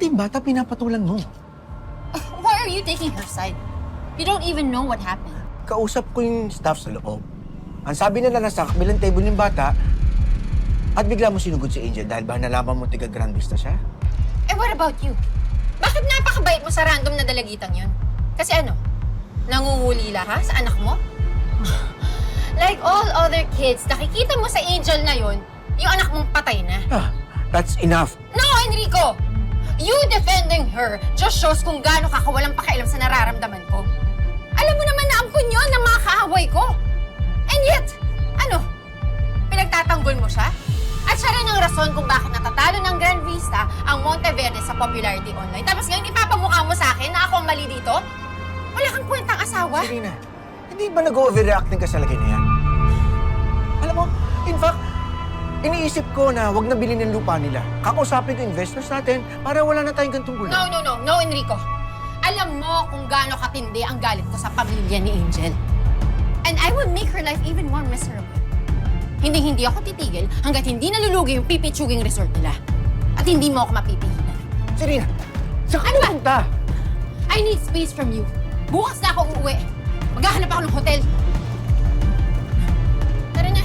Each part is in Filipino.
Pati yung bata, pinapatulan mo. Why are you taking her side? You don't even know what happened. Kausap ko yung staff sa loob. Ang sabi nila nasa kabilang table yung bata, at bigla mo sinugod si Angel dahil ba nalaman mo tiga Grand Vista siya? Eh, what about you? Bakit napakabait mo sa random na dalagitang yun? Kasi ano, nangungulila ka sa anak mo? Like all other kids, nakikita mo sa Angel na yun, yung anak mong patay na. Ah, that's enough. No, Enrico! You defending her just shows kung gaano ka kawalang pakialam sa nararamdaman ko. Alam mo naman na ampun yun ng mga kaaway ko. And yet, ano, pinagtatanggol mo siya? At siya rin ang rason kung bakit natatalo ng Grand Vista ang Monteverde sa popularity online. Tapos ngayon ipapamukha mo sa akin na ako ang mali dito? Wala kang kwentang asawa? Serena, hindi ba nag-overreacting ka sa lagay na yan? Alam mo, in fact, iniisip ko na wag na bilhin ng lupa nila. Kakausapin ko investors natin para wala na tayong gantong gulo. No, Enrico. Alam mo kung gaano katindi ang galit ko sa pamilya ni Angel. And I will make her life even more miserable. Hindi ako titigil hanggat hindi nalulugi yung pipitsuging resort nila. At hindi mo ako mapipigilan. Serena, saan Ano ka ba? punta? I need space from you. Bukas na ako uuwi. Maghahanap ako ng hotel. Tara na.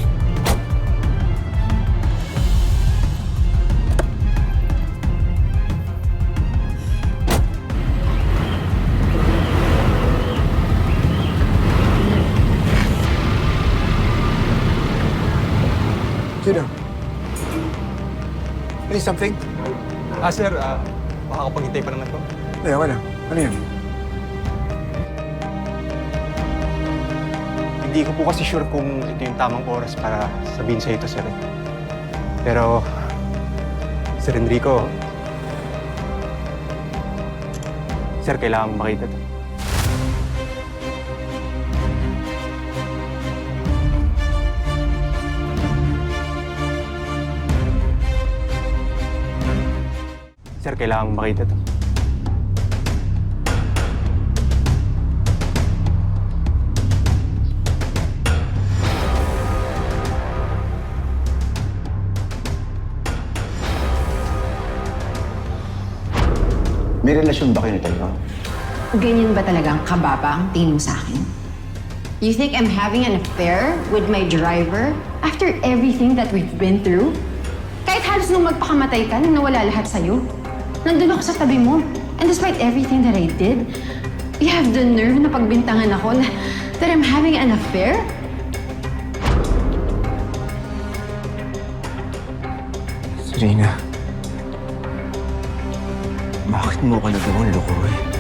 Sino? Need something? Sir, makakapaghintay pa naman to. Hindi, wala. Ano yun? Hindi ko po kasi sure kung ito yung tamang oras para sabihin sa ito, sir. Pero, Sir Enrico, sir, kailangan makita to. Sir, kailangan makita to. May relasyon ba kayo nito? Ganyan ba talaga ang kababa ang tingin mo sa akin? You think I'm having an affair with my driver after everything that we've been through? Kahit halos nung magpakamatay ka, nung nawala lahat sa'yo, nandun ako sa tabi mo. And despite everything that I did, you have the nerve na pagbintangan ako that I'm having an affair? Serena, bakit mo ko nagawang loko eh?